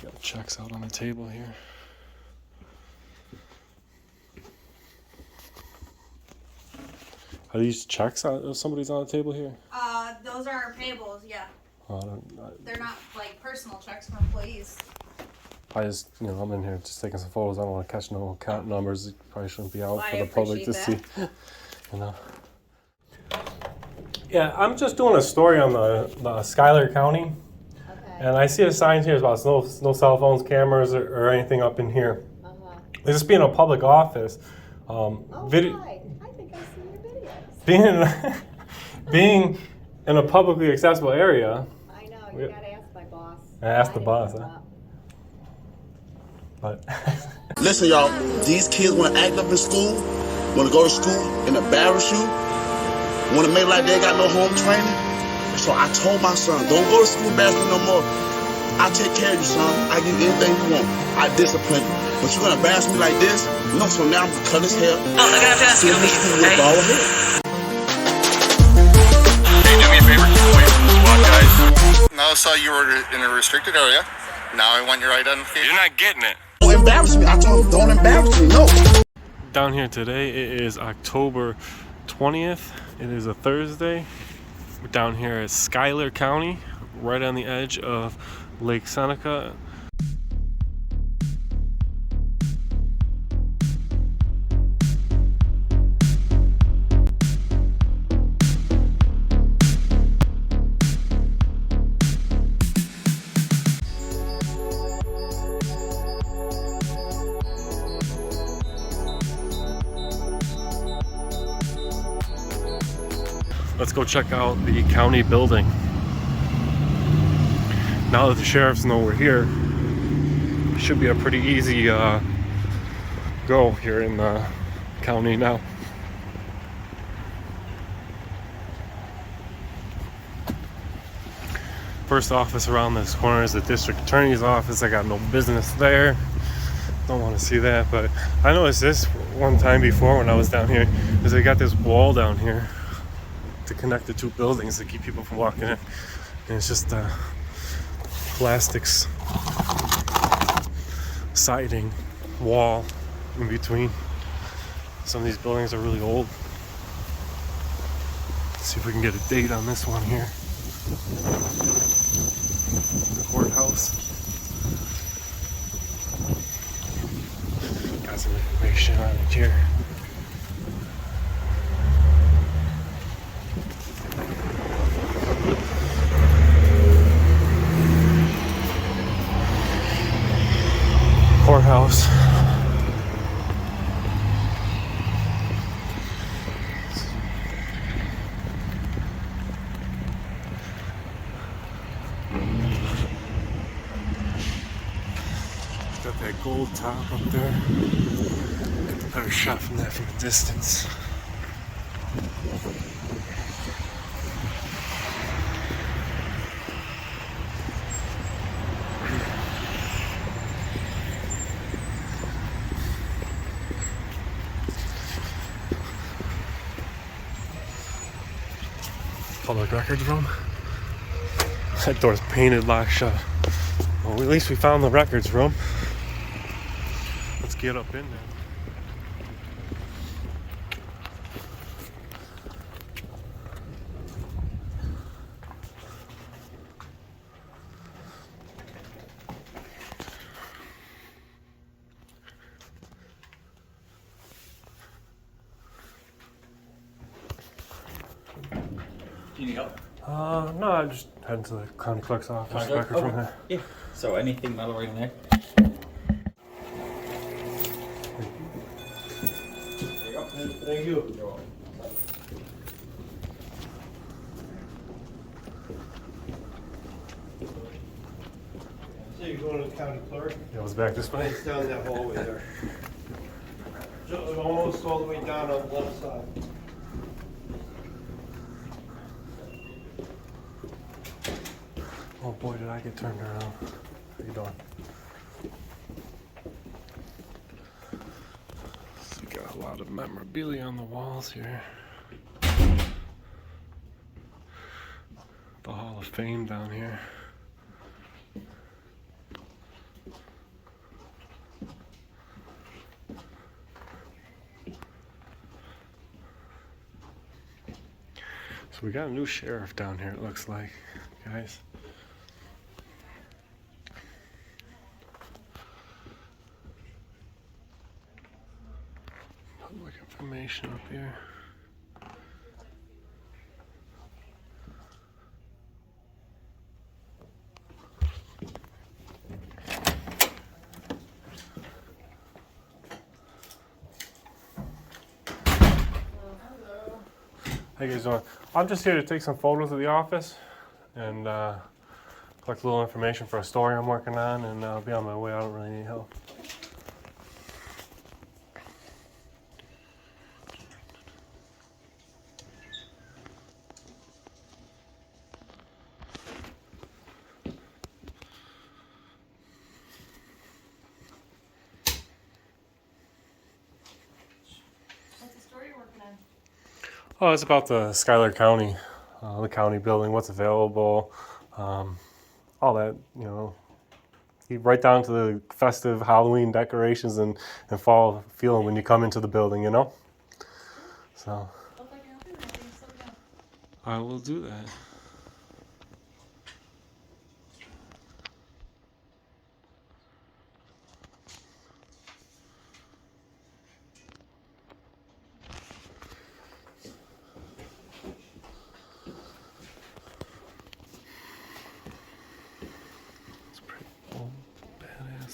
Got checks out on the table here. Are these checks somebody's on the table here? Those are payables, yeah. They're not like personal checks for employees. I just, I'm in here just taking some photos. I don't want to catch no account numbers. It probably shouldn't be out Well, for I the public to appreciate see. Yeah, I'm just doing a story on the Schuyler County. Okay. And I see a sign here about no cell phones, cameras, or anything up in here. It's just being a public office. Right. I think I've seen your videos. Being in a publicly accessible area. I know, you gotta ask my boss. Ask the boss, huh? But listen, y'all, these kids want to act up in school, want to go to school and embarrass you, want to make like they got no home training. So I told my son, don't go to school embarrassing me no more. I take care of you, son. I give you anything you want. I discipline you. But you're going to embarrass me like this? No, so now I'm going to cut his hair. Oh, I gotta ask you, with bald hair. Hey, do me a favor. Wait for the SWAT guys. Now I saw you were in a restricted area. Now I want your identification. You're not getting it. Don't embarrass me. I told him, don't embarrass me. No. down here today, it is October 20th. It is a Thursday. We're down here at Schuyler County, right on the edge of Lake Seneca. Let's go check out the county building. Now that the sheriffs know we're here, it should be a pretty easy go here in the county now. First office around this corner is the district attorney's office. I got no business there. Don't want to see that, but I noticed this one time before when I was down here, is they got this wall down here to connect the two buildings to keep people from walking in, and it's just plastics siding wall in between. Some of these buildings are really old. Let's see if we can get a date on this one here. The courthouse. Got some information on it here. Courthouse. Got that gold top up there. Get a better shot from that from a distance. Public records room. That door's painted locked shut. Well, at least we found the records room. Let's get up in there. Do you need help? No, I just heading to the county clerk's office. Record from there. Yeah. So anything metal right in there? There you go. Thank you. You're welcome. So you're going to the county clerk? It was back this way. It's down that hallway there. Almost all the way down on the left side. Oh boy, did I get turned around. How you doing? So we got a lot of memorabilia on the walls here. The Hall of Fame down here. So we got a new sheriff down here, it looks like, guys. Public information up here. How you guys doing? I'm just here to take some photos of the office and collect a little information for a story I'm working on, and I'll be on my way. I don't really need help. What's the story you're working on? Oh, it's about the Schuyler County, the county building, what's available, all that, you know, right down to the festive Halloween decorations and fall feeling when you come into the building, you know? So, Look like you're helping with things, so yeah. I will do that.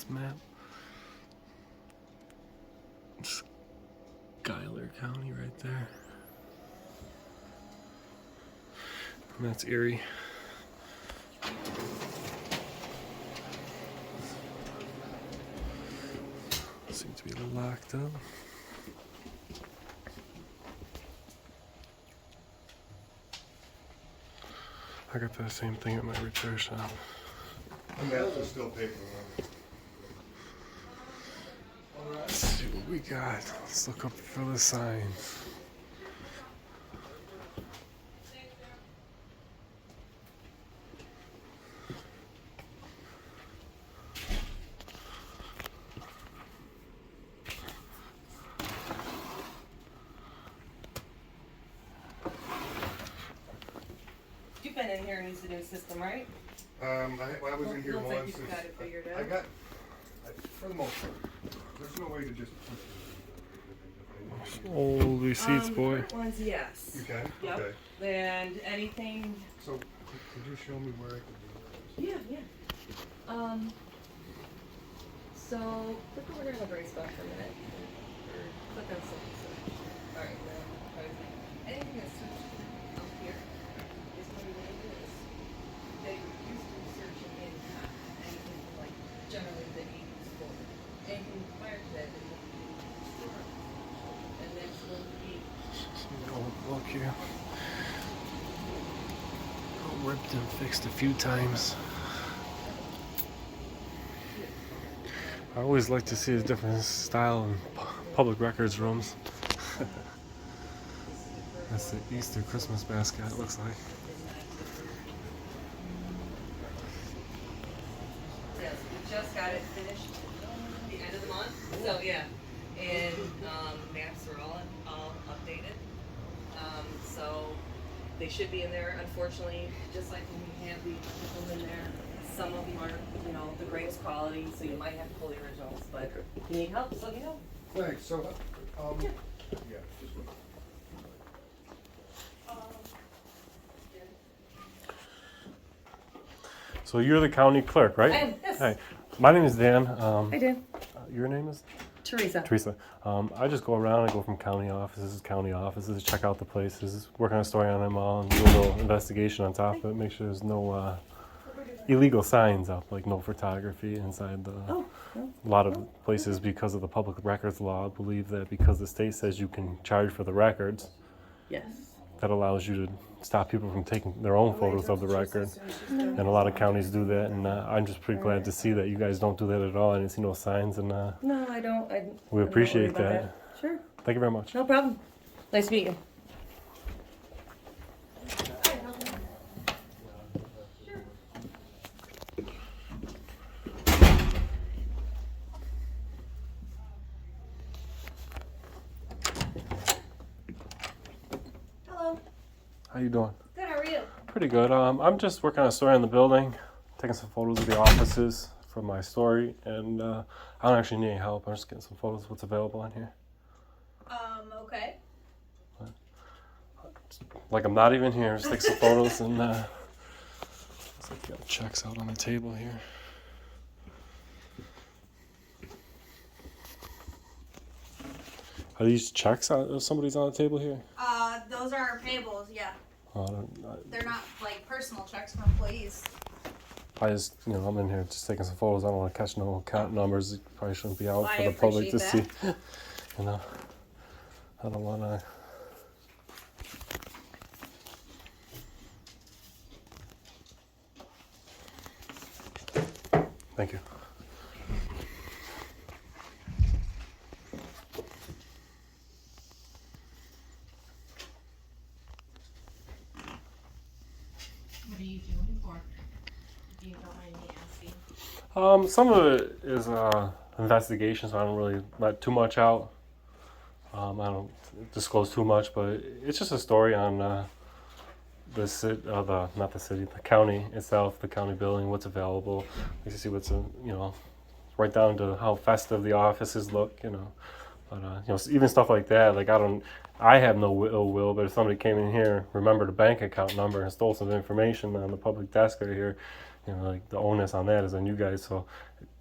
Map. Schuyler County right there. And that's Erie. Seems to be locked up. I got that same thing at my repair shop. And that's still paper. Let's see what we got. Let's look up for the signs. You've been in here and used the new system, right? I was in here Looks once. like you've got it figured I out. got, for the most part, there's no way to just. Old receipts, boy. Current ones, yes. You can? Yep. Okay. And anything, So, could you show me where I can do that? yeah. So, click over here on the gray spot for a minute. Or click on something. Alright, now, anything that's searched up here is what we're gonna do is they used to search it in anything like generally the 80s for anything prior to that they won't do store. And that's going to be Old book here. Ripped and fixed a few times. I always like to see a different style in public records rooms. That's the Easter Christmas basket, it looks like. Yes, we just got it finished at the end of the month. So yeah, and maps are all updated. So they should be in there. Unfortunately, just like when we have the people in there, some of them are, you know, the greatest quality. So you might have to pull the originals. But if you need help, just let me know. Thanks, so, Yeah. yeah, just one. So you're the county clerk, right? I am, yes. Hi, my name is Dan. I do. Your name is? Teresa. Teresa. I just go around. I go from county offices to county offices, check out the places, work on a story on them all, and do a little investigation on top of it. Make sure there's no illegal signs up, like no photography inside the. Oh, no. A lot of places, because of the public records law, believe that because the state says you can charge for the records, Yes. that allows you to stop people from taking their own photos of the record. And a lot of counties do that, and I'm just pretty glad to see that you guys don't do that at all. I didn't see no signs, and No, I don't. we I'm not appreciate worried about that. Sure. Thank you very much. No problem. Nice to meet you. How you doing? Good, how are you? Pretty good. I'm just working on a story in the building, taking some photos of the offices for my story, and I don't actually need any help. I'm just getting some photos of what's available in here. Okay. Like I'm not even here. Just take some photos and looks like you got checks out on the table here. Are these checks on somebody's on the table here? Those are our payables, yeah. They're not like personal checks for employees. I just, I'm in here just taking some photos. I don't want to catch no account numbers. It probably shouldn't be out Well, for I the public to see. appreciate I don't want to. Thank you. What are you doing for? If you don't mind me asking. Some of it is investigation, so I don't really let too much out. I don't disclose too much, but it's just a story on the county itself, the county building, what's available. You can see what's right down to how festive the offices look, But even stuff like that, like I have no ill will, but if somebody came in here, remembered a bank account number and stole some information on the public desk right here, like the onus on that is on you guys. So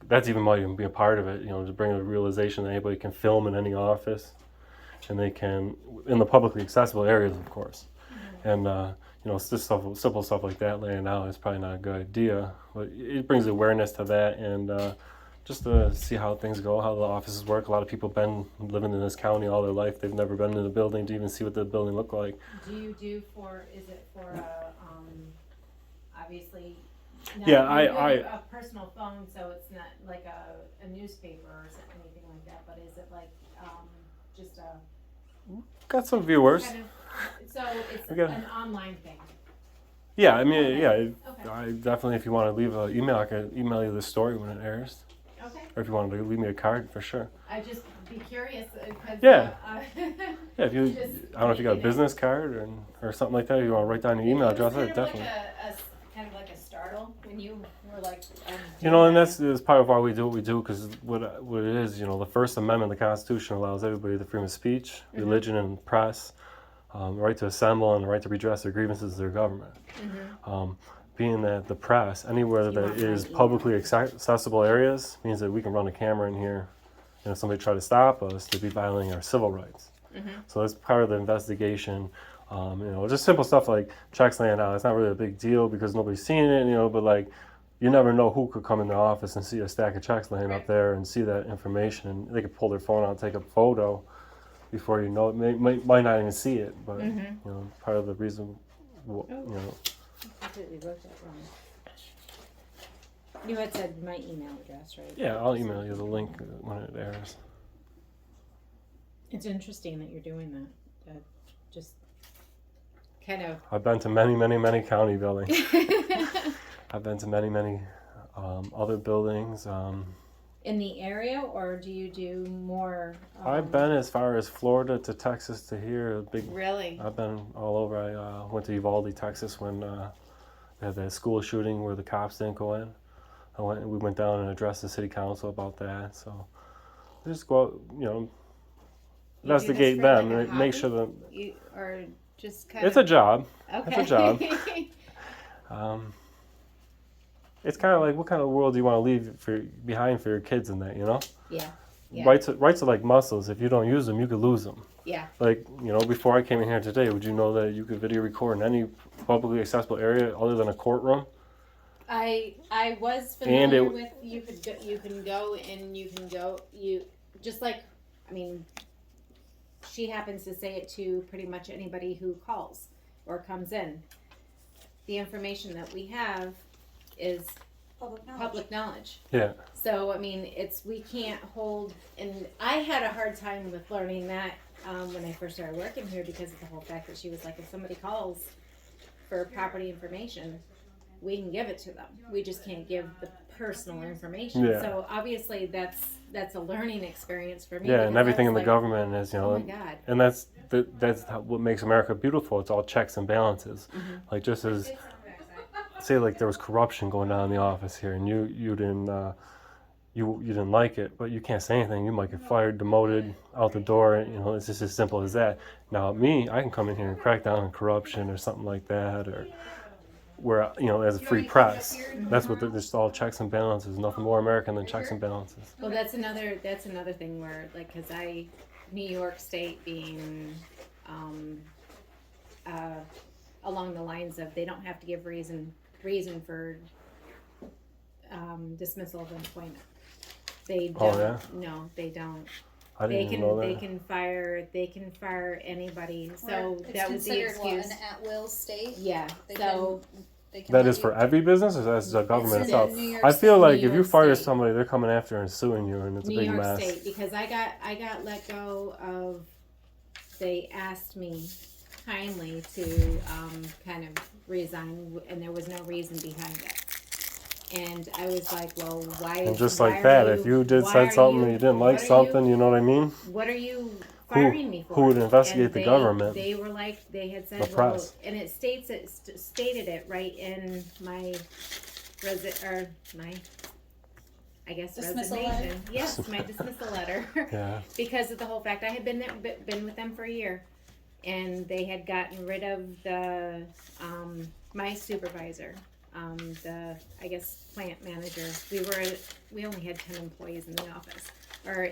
that's even might even be a part of it, to bring the realization that anybody can film in any office, and they can in the publicly accessible areas, of course. And it's just simple stuff like that laying out is probably not a good idea, but it brings awareness to that, and just to see how things go, how the offices work. A lot of people have been living in this county all their life. They've never been in the building to even see what the building looked like. Do you do is it for obviously, not Yeah, a personal phone, so it's not like a newspaper or anything like that, but is it like just a got some viewers. kind of, so it's We got- an online thing? Yeah, I mean, Okay. I definitely, if you want to leave an email, I can email you the story when it airs. Okay. Or if you wanted to leave me a card, for sure. I just be curious because Yeah. Yeah, if you, Just I don't know if you got a making it- business card or something like that. If you want to write down your email address, Kind of definitely. like kind of like a startle when you were like. And that's part of why we do what we do, because what it is, the First Amendment of the Constitution allows everybody the freedom of speech, religion, and press, the right to assemble, and the right to redress their grievances to their government. Being that the press, anywhere that is publicly accessible areas, means that we can run a camera in here, and if somebody try to stop us, they'd be violating our civil rights. So that's part of the investigation. Just simple stuff like checks laying out. It's not really a big deal because nobody's seen it, but like, you never know who could come in the office and see a stack of checks laying up there and see that information. And they could pull their phone out and take a photo before you know it. Might not even see it, but part of the reason, I completely wrote that wrong. You had said my email address, right? Yeah, I'll email you the link when it airs. It's interesting that you're doing that. Just kind of. I've been to many, many, many county buildings. I've been to many, many other buildings. In the area, or do you do more? I've been as far as Florida to Texas to here. Really? I've been all over. I went to Uvalde, Texas when they had that school shooting where the cops didn't go in. We went down and addressed the city council about that. So I just go out, investigate them and make sure that Or just kind it's a job. Okay. It's a job. It's kind of like, what kind of world do you want to leave behind for your kids in that, Yeah. Yeah. Rights are like muscles. If you don't use them, you could lose them. Yeah. Like, before I came in here today, would you know that you could video record in any publicly accessible area other than a courtroom? I was familiar with you can go just like, she happens to say it to pretty much anybody who calls or comes in. The information that we have is public knowledge. Yeah. So we can't hold, and I had a hard time with learning that when I first started working here because of the whole fact that she was like, if somebody calls for property information, we can give it to them. We just can't give the personal information. Yeah. So obviously that's a learning experience for me. Yeah, and because I everything was in the like, government is, you know, oh my God. and that's what makes America beautiful. It's all checks and balances. Like just as, say, like there was corruption going on in the office here, and you didn't you didn't like it, but you can't say anything. You might get fired, demoted, out the door. You know, it's just as simple as that. Now me, I can come in here and crack down on corruption or something like that, or where, you know, as a free press. That's what there's all checks and balances. Nothing more American than checks and balances. Well, that's another thing where, like, because New York State being along the lines of they don't have to give reason for dismissal of employment. They don't. Oh, yeah? No, they don't. I didn't even know that. They can fire anybody. So It's that was the considered what, excuse. an at-will state. Yeah. They So they can That let is for you- every business, or that's the government It's in itself? New York I feel State. like New if you York fire State. somebody, they're coming after and suing you, and it's a New big York mess. State, because I got let go of. They asked me kindly to kind of resign, and there was no reason behind it. And I was like, well, why? And just why like are that, if you did why said are something you- and you didn't like what are something, you know what I mean? What are you firing me for? who would investigate And the government? They were like, they had said, The well, press. and it stated it right in my I guess Dismissal resignation. letter? Yes, my dismissal letter. Yeah. Because of the whole fact I had been with them for a year, and they had gotten rid of the my supervisor, the I guess plant manager. We only had 10 employees in the office.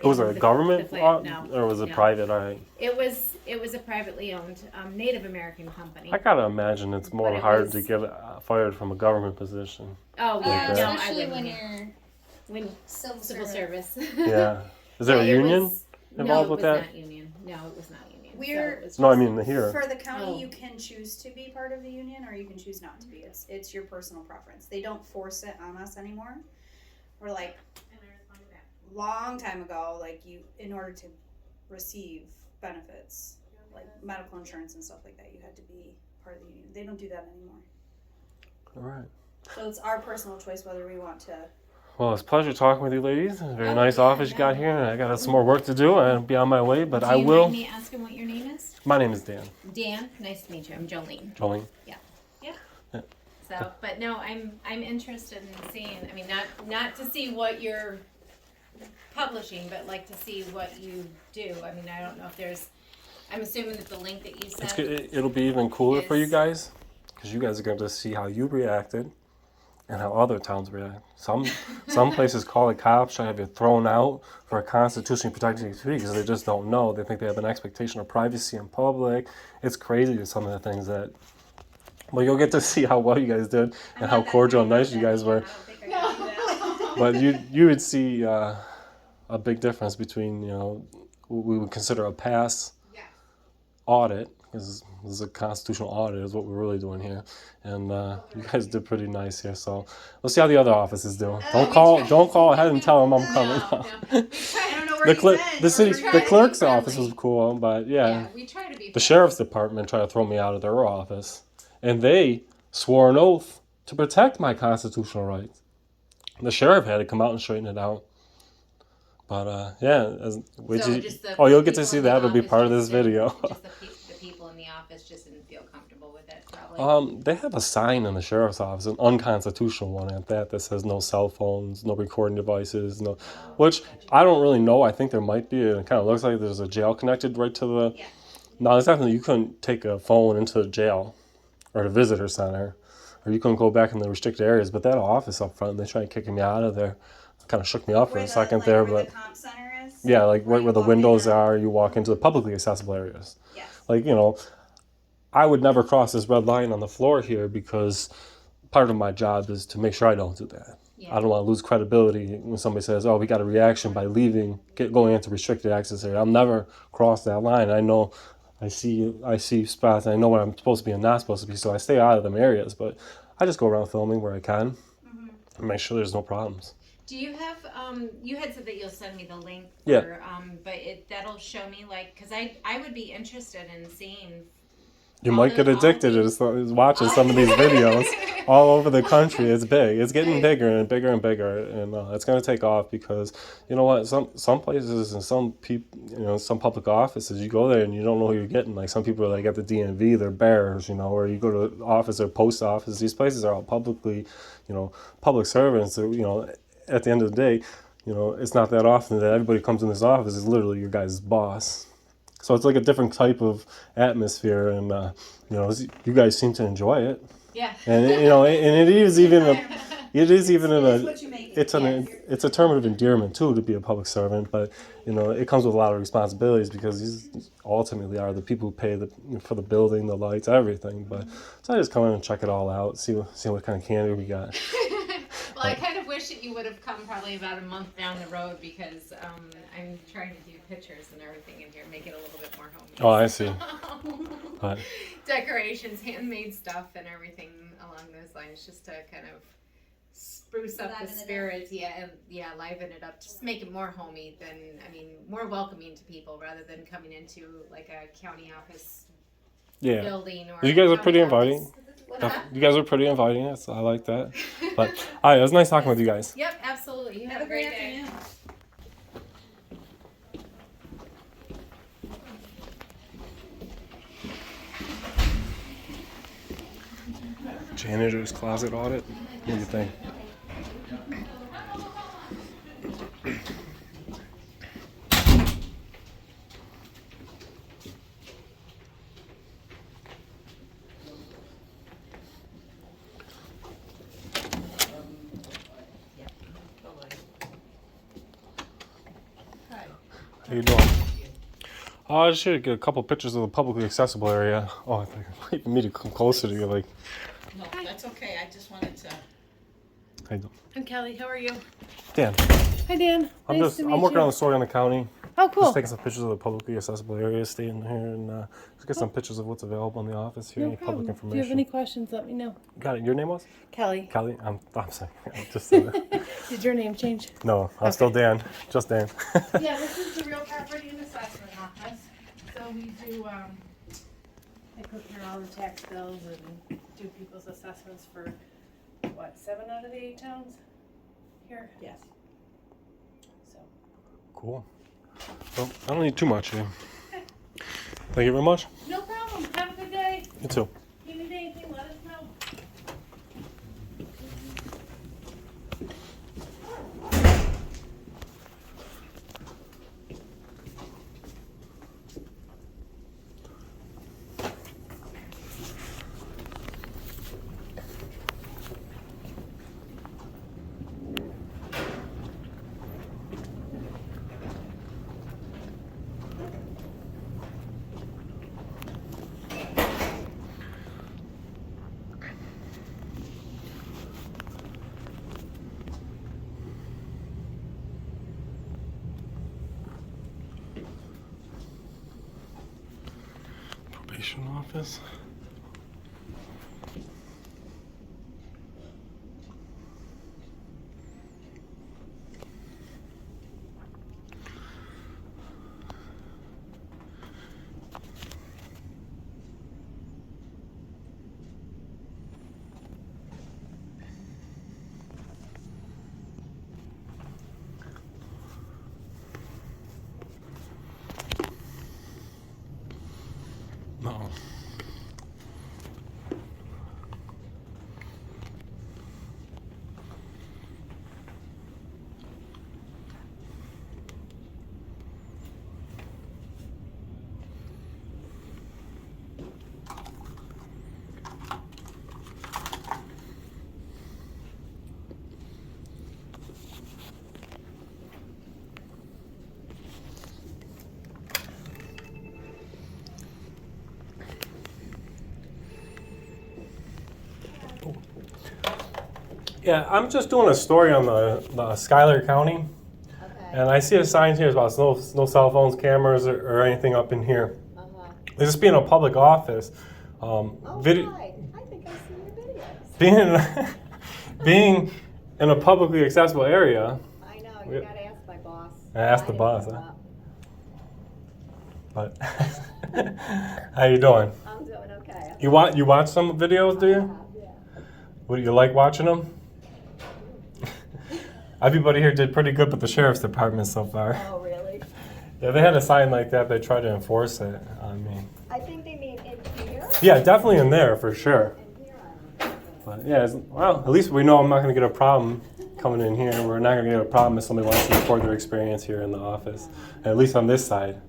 Was it a government plant? No, or was it no. private? I It was a privately owned Native American company. gotta imagine it's more But it hard was- to get fired from a government position. Oh yeah, Like that. no, I especially wouldn't. when you're When civil civil servant. service. Yeah. Is there a Yeah, it union was- involved no, with it was that? not union. No, it was not union. We're- So it was No, I just- mean here. For the county, Oh. you can choose to be part of the union, or you can choose not to be. It's your personal preference. They don't force it on us anymore. We're like, long time ago, like you, in order to receive benefits, like medical insurance and stuff like that, you had to be part of the union. They don't do that anymore. All right. So it's our personal choice whether we want to. Well, it's a pleasure talking with you, ladies. A very Oh, nice yeah, office you got here. I got some more work to do. I'll be on my way, but Do I you will. mind me asking what your name is? My name is Dan. Dan. Nice to meet you. I'm Jolene. Jolene. So, but no, I'm interested in seeing. I mean, not to see what you're publishing, but like to see what you do. I mean, I don't know if there's. I'm assuming that the link that you It's sent. good. It'll be even cooler for you Is- guys, because you guys are going to see how you reacted and how other towns react. Some places call the cops, try to have you thrown out for a constitutionally protected activity because they just don't know. They think they have an expectation of privacy in public. It's crazy some of the things that. Well, you'll get to see how well you guys did and how cordial and nice you guys were. But you would see a big difference between, you know, what we would consider a pass audit, because this is a constitutional audit is what we're really doing here, and you guys did pretty nice here. So we'll see how the other offices do. Don't call ahead and tell them I'm coming. No. I don't know where The clerk's office was cool, but yeah, we try to be. the sheriff's department tried to throw me out of their office, and they swore an oath to protect my constitutional rights. The sheriff had to come out and straighten it out. But you'll get to see that. It'll be part of this video. Just the people in the office just didn't feel comfortable with it, probably. They have a sign in the sheriff's office, an unconstitutional one at that says no cell phones, no recording devices, no. Which I don't really know. I think there might be. It kind of looks like there's a jail connected right to the. Yeah. No, it's definitely you couldn't take a phone into the jail, or the visitor center, or you couldn't go back in the restricted areas. But that office up front, they tried kicking me out of there. Kind of shook me up for a second there, where but. the comp center is. Yeah, like right where the you walk windows in. are, you walk into the publicly accessible areas. Yes. Like, you know, I would never cross this red line on the floor here because part of my job is to make sure I don't do that. Yeah. I don't want to lose credibility when somebody says, oh, we got a reaction by leaving, going into restricted access area. I'll never cross that line. I know, I see spots, I know what I'm supposed to be and not supposed to be, so I stay out of them areas, but I just go around filming where I can and make sure there's no problems. Do you have, you had said that you'll send me the link Yeah. for, but that'll show me, like, because I would be interested in seeing You might get addicted to watching some of these videos all over the country. It's big. It's getting bigger and bigger and bigger, and it's going to take off because you know what? Some places and some people, some public offices, you go there and you don't know who you're getting. Like some people are like at the DMV, they're bears, or you go to the office or post office. These places are all publicly, public servants. At the end of the day, it's not that often that everybody comes in this office is literally your guy's boss. So it's like a different type of atmosphere, and you guys seem to enjoy it. Yeah. And and it is even it's a term of endearment too to be a public servant, but it comes with a lot of responsibilities because these ultimately are the people who pay for the building, the lights, everything. But so I just come in and check it all out, see what kind of candy we got. Well, I kind of wish that you would have come probably about a month down the road because I'm trying to do pictures and everything in here, make it a little bit more homey. Oh, I see. But decorations, handmade stuff, and everything along those lines, just to kind of spruce up the spirit. Liven it up. Just make it more homey more welcoming to people rather than coming into like a county office building. Or you guys are pretty inviting. What's that? You guys are pretty inviting. So I like that. But all right, it was nice talking with you guys. Yep, absolutely. You have a great day. Janitor's closet audit. What do you think? How you doing? I just should get a couple pictures of the publicly accessible area. Oh, I think I might need to come closer to you, like. No, that's okay. I just wanted to. How you doing? I'm Kelly. How are you? Dan. Hi, Dan. I'm working on the story on the county. Oh, cool. Just taking some pictures of the publicly accessible area, staying here, and just get some pictures of what's available in the office here, any public information. If you have any questions, let me know. Got it. Your name was? Kelly. Kelly? I'm sorry. I just said that. Did your name change? No, I'm still Dan. Just Dan. Yeah, this is the real property and assessment office. So we do, I prepare all the tax bills and do people's assessments for, 7 out of the 8 towns here? Yes. So. Cool. Well, I don't need too much here. Thank you very much. No problem. Have a good day. You too. If you need anything, let us know. Probation office. No. Yeah, I'm just doing a story on the Schuyler County, and I see a sign here about no cell phones, cameras, or anything up in here. It's just being a public office. Hi. I think I've seen your videos. Being in a publicly accessible area. I know. You gotta ask my boss. Ask the boss, huh? But How you doing? I'm doing okay. You watch some videos, do you? Yeah. What do you like watching them? Everybody here did pretty good with the sheriff's department so far. Oh, really? Yeah, they had a sign like that. They tried to enforce it. I mean, I think they mean in here. yeah, definitely in there for sure. In here, I don't know. But yeah, well, at least we know I'm not going to get a problem coming in here. We're not going to get a problem if somebody wants to report their experience here in the office, at least on this side.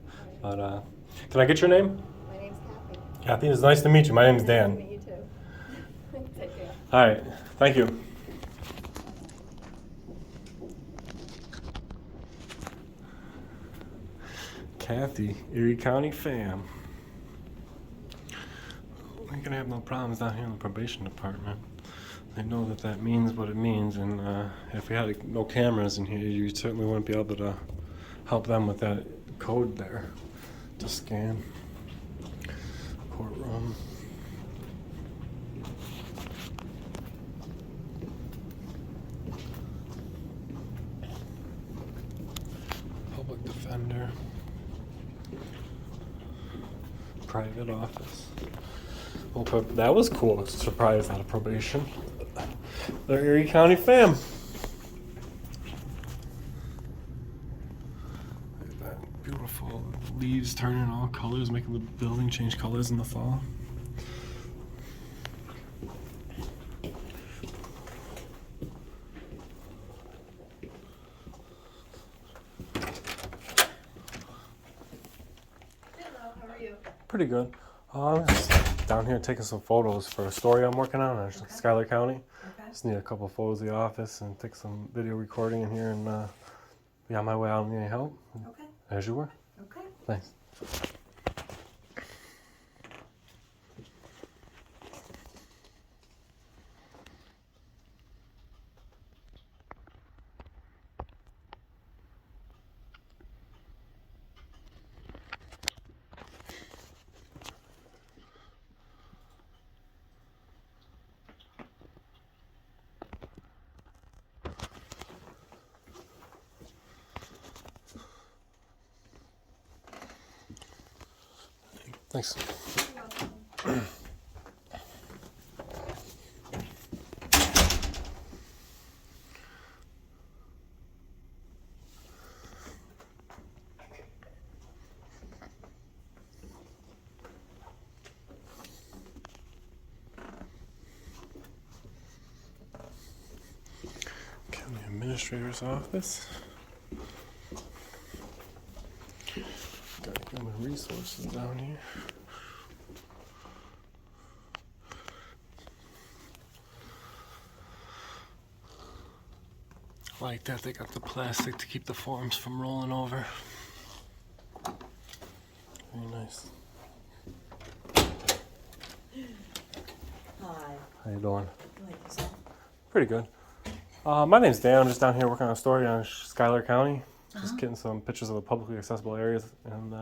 But can I get your name? My name's Kathy. Kathy, it's nice to meet you. My name's Nice Dan. to meet you too. Take care. All right, thank you. Kathy, Erie County Fam. We're gonna have no problems down here in the probation department. They know that means what it means, and if we had no cameras in here, you certainly wouldn't be able to help them with that code there to scan. Courtroom. Public defender. Private office. Well, that was cool. Surprise out of probation. The Erie County Fam. Look at that beautiful leaves turning all colors, making the building change colors in the fall. Hello, how are you? Pretty good. I'm just down here taking some photos for a story I'm working on in Schuyler County. Okay. Just need a couple of photos of the office and take some video recording in here and be on my way out. Need any help? Okay. As you were. Okay. Thanks. Thanks. County Administrator's Office. Got human resources down here. Like that, they got the plastic to keep the forms from rolling over. Very nice. Hi. How you doing? Like yourself? Pretty good. My name's Dan. I'm just down here working on a story on Schuyler County. Just getting some pictures of the publicly accessible areas and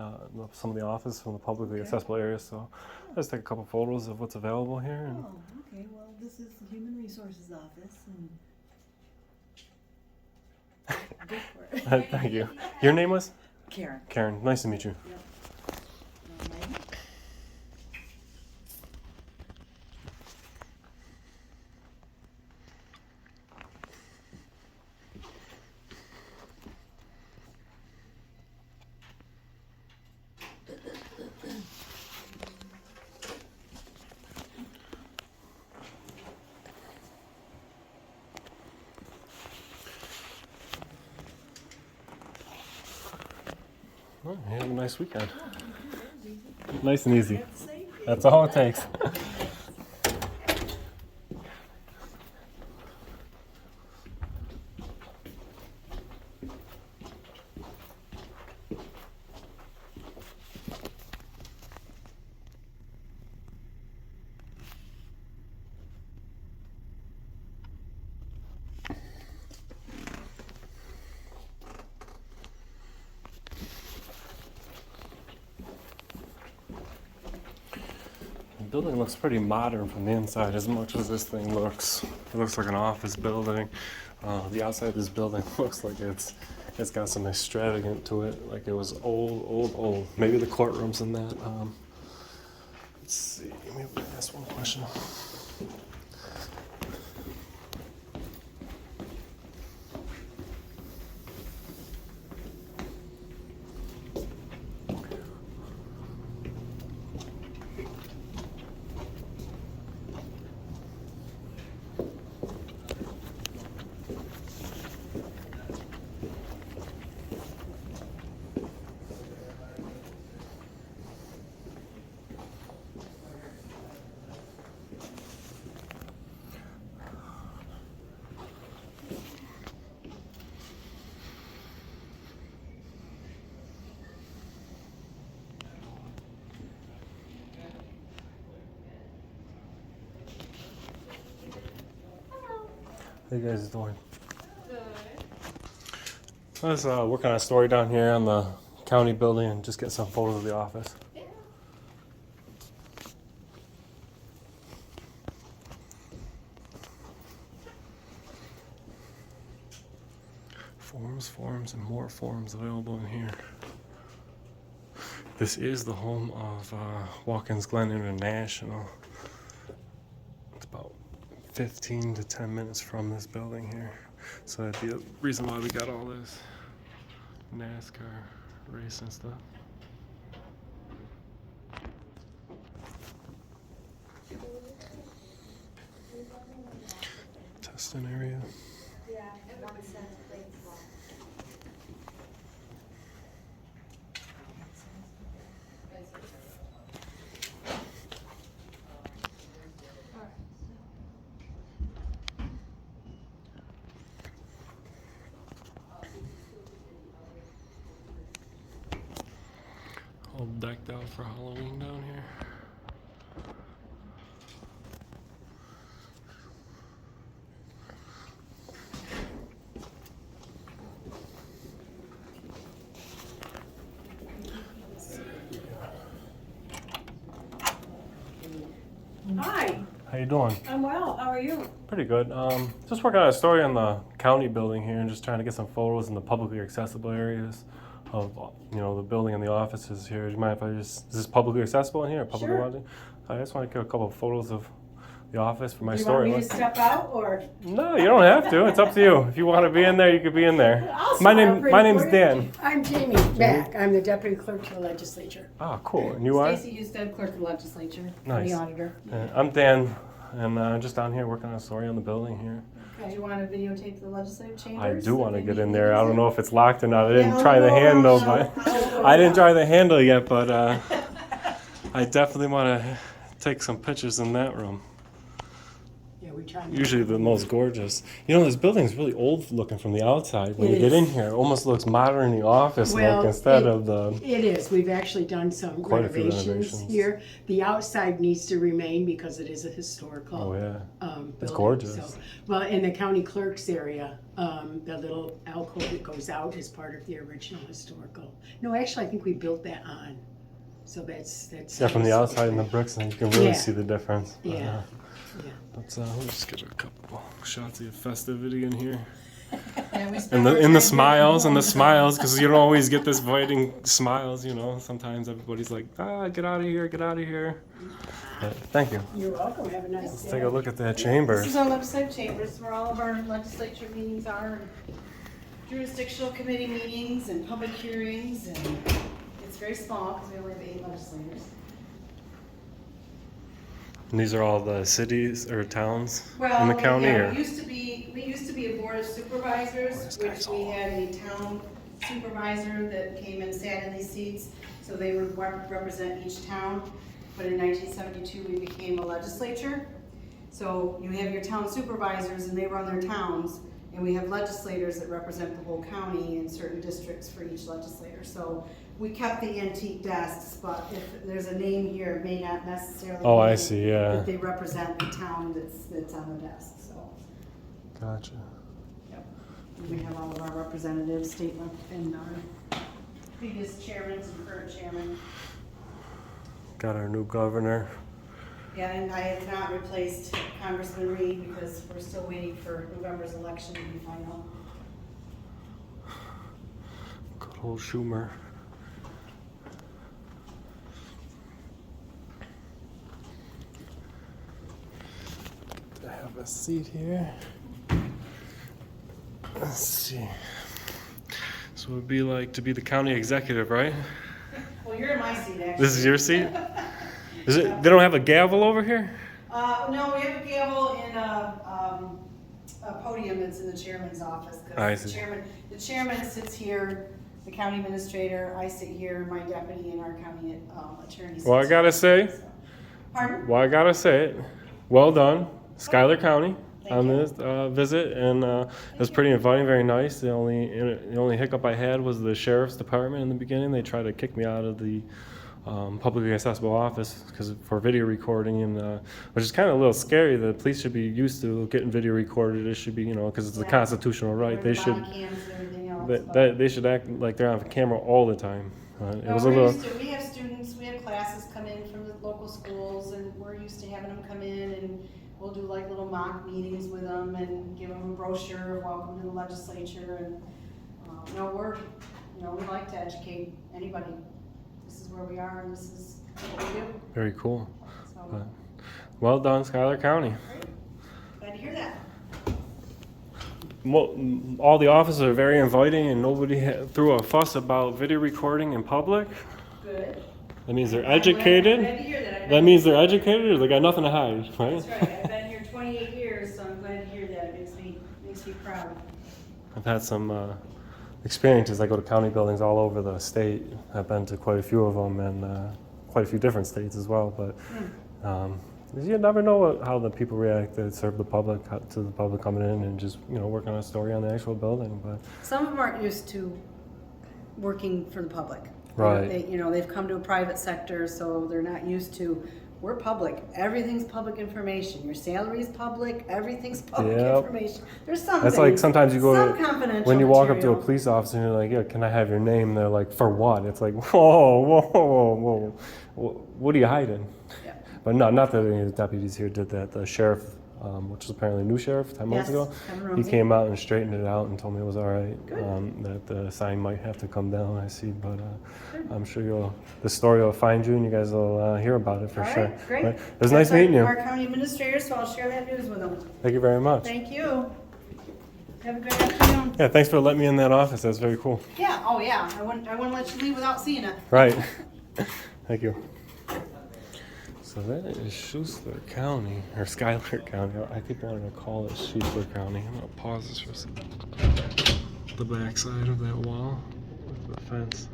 some of the office from the publicly accessible areas. So I just take a couple photos of what's available here. And Oh, okay. Well, this is the Human Resources Office, and go for it. Thank you. Your name was? Karen. Karen. Nice to meet you. Megan? Well, you have a nice weekend. Nice and easy. That's all it takes. The building looks pretty modern from the inside as much as this thing looks. It looks like an office building. The outside of this building looks like it's It's got some extravagant to it, like it was old. Maybe the courtroom's in that. Let's see. Maybe ask one question. How you guys doing? I was working on a story down here on the county building and just get some photos of the office. Forms, and more forms available in here. This is the home of Watkins Glen International. It's about 15 to 10 minutes from this building here. So that'd be the reason why we got all this NASCAR race and stuff. Testing area. Yeah, 1 cent plates. All decked out for Halloween down here. Hi, How you doing? I'm well. How are you? Pretty good. Just working on a story on the county building here and just trying to get some photos in the publicly accessible areas of, the building and the offices here. Do you mind if is this publicly accessible in here? Public Sure. lodging? I just want to get a couple of photos of the office for my Do you story. want me to step out or? No, you don't have to. It's up to you. If you want to be in there, you could be in there. I'll My smile name, pretty my name's for you. Dan. I'm Jamie Mack. I'm the deputy clerk to the legislature. Ah, cool. And you are? Stacy Usted, clerk of the legislature, Nice. county auditor. I'm Dan, and just down here working on a story on the building here. Do you want to videotape the legislative chambers? I do want to Maybe get in you there. can I don't use know it? if it's locked or not. I didn't Yeah, try the I'll go handle, around. but I'll go I didn't around. try the handle yet. But I definitely want to take some pictures in that room. Yeah, we try. Usually the most gorgeous. This building's really old looking from the outside. When It you get is. in here, it almost looks modern office Well, look instead it- of the. It is. We've actually done some Quite a few renovations renovations. here. The outside needs to remain because it is a historical. Oh yeah. Building. It's gorgeous. So, well, in the county clerk's area, the little alcove that goes out is part of the original historical. No, actually, I think we built that on. So that's. Yeah, from the outside in the bricks, and you can really Yeah. see the difference. But, Yeah. Yeah. Let's just get a couple shots of festivity in here. Yeah, we spent And our the time smiles doing and the smiles, because you don't always get this inviting smiles. Sometimes everybody's like, get out of here, get out of here. But thank you. You're welcome. Have a nice Let's day. take a look at that This chambers. is our legislative chambers where all of our legislature meetings are, and jurisdictional committee meetings and public hearings, and it's very small because we only have 8 legislators. And these are all the cities or towns Well, in the county, yeah, or we used to be a board of supervisors, which we had a town supervisor that came and sat in these seats, so they would represent each town. But in 1972, we became a legislature. So you have your town supervisors and they run their towns, and we have legislators that represent the whole county in certain districts for each legislator. So we kept the antique desks, but if there's a name here, it may not necessarily Oh, I mean see, yeah. that they represent the town that's on the desk, so. Gotcha. Yep. We have all of our representatives, state and our previous chairmen and current chairman. Got our new governor. Yeah, and I have not replaced Congressman Reed because we're still waiting for November's election to be final. Old Schumer. I have a seat here. Let's see. So it would be like to be the county executive, right? Well, you're in my seat, actually. This is your seat? Is it? They don't have a gavel over here? No, we have a gavel in a podium that's in the chairman's office. 'Cause I see. The chairman sits here, the county administrator, I sit here, my deputy, and our county attorney sits Well, I gotta say, here, so. Pardon? well, I gotta say it. Well done, Schuyler County, Thank on you. this visit, and it was pretty inviting, very nice. The only hiccup I had was the sheriff's department in the beginning. They tried to kick me out of the publicly accessible office because for video recording, and which is kind of a little scary. The police should be used to getting video recorded. It should be, because it's a constitutional right. They should. Body cams and everything else, They should act like they're on camera all the time. It No, was a we're little. used to- we have students, we have classes come in from the local schools, and we're used to having them come in, and we'll do like little mock meetings with them and give them a brochure of welcome to the legislature, and, we like to educate anybody. This is where we are, and this is what we do, Very cool. so, Well done, Schuyler County. glad to hear that. All the officers are very inviting, and nobody threw a fuss about video recording in public. Good. That means they're I'm glad to educated. hear that. That means they're educated, or they got nothing to hide, right? That's right, I've been here 28 years, so I'm glad to hear that, it makes me proud. I've had some experiences. I go to county buildings all over the state. I've been to quite a few of them, and quite a few different states as well. But you never know how the people react that serve the public, to the public coming in and just working on a story on the actual building. But Some of them aren't used to working for the public. Right. They've come to a private sector, so they're not used to, we're public. Everything's public information. Your salary's public, everything's public Yep. information. There's some that's things, like sometimes you go some to confidential when you walk up to a material. police officer and you're like, "Yeah, can I have your name?" They're like, "For what?" It's like, whoa. What are you hiding? Yeah. But no, not that any of the deputies here did that. The sheriff, which is apparently a new sheriff 10 months Yes, ago, Kevin he Rumsey. came out and straightened it out and told me it was all right. Good. That the sign might have to come down, I see. But I'm sure the story will find you, and you guys will hear about it for All sure. right, great. Right? It was nice meeting you. Our county administrator, so I'll share that news with them. Thank you very much. Thank you. Have a good afternoon. Yeah, thanks for letting me in that office. That's very cool. Yeah, oh yeah, I wouldn't let you leave without seeing it. Right. Thank you. So that is Schuyler County, or Schuyler County. I keep wanting to call it Schuyler County. I'm gonna pause this for a second. The back side of that wall with the fence.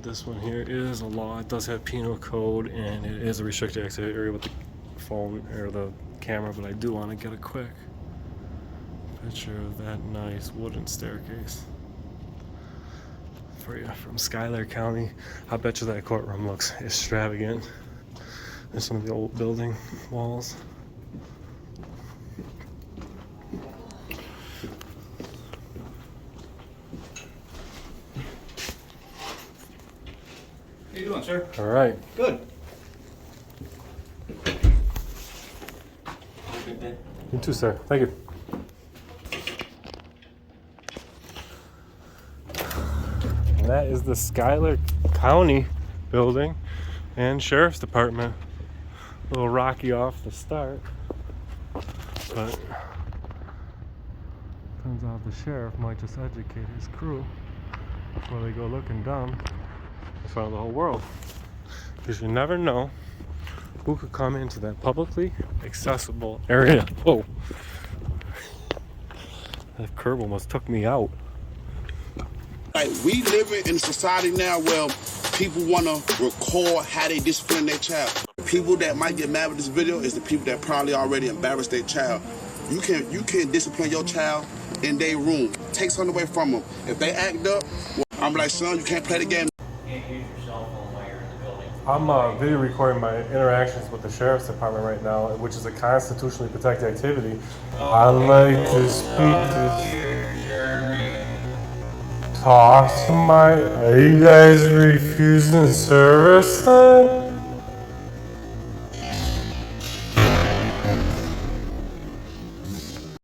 This one here is a law. It does have penal code, and it is a restricted access area with the phone or the camera, but I do want to get a quick picture of that nice wooden staircase for you from Schuyler County. I bet you that courtroom looks extravagant. There's some of the old building walls. How you doing, sir? All right. Good. Good day. You too, sir. Thank you. And that is the Schuyler County Building and Sheriff's Department. A little rocky off the start, but turns out the sheriff might just educate his crew before they go looking dumb in front of the whole world. Because you never know who could come into that publicly accessible area. Whoa. That curb almost took me out. Like, we live in a society now where people want to record how they discipline their child. The people that might get mad with this video is the people that probably already embarrassed their child. You can discipline your child in their room. Take something away from them. If they act up, well, I'm like, son, you can't play the game. You can't use your cell phone while you're in the building. I'm video recording my interactions with the Sheriff's Department right now, which is a constitutionally protected activity. I'd like to speak to... Talk to my... Are you guys refusing service then?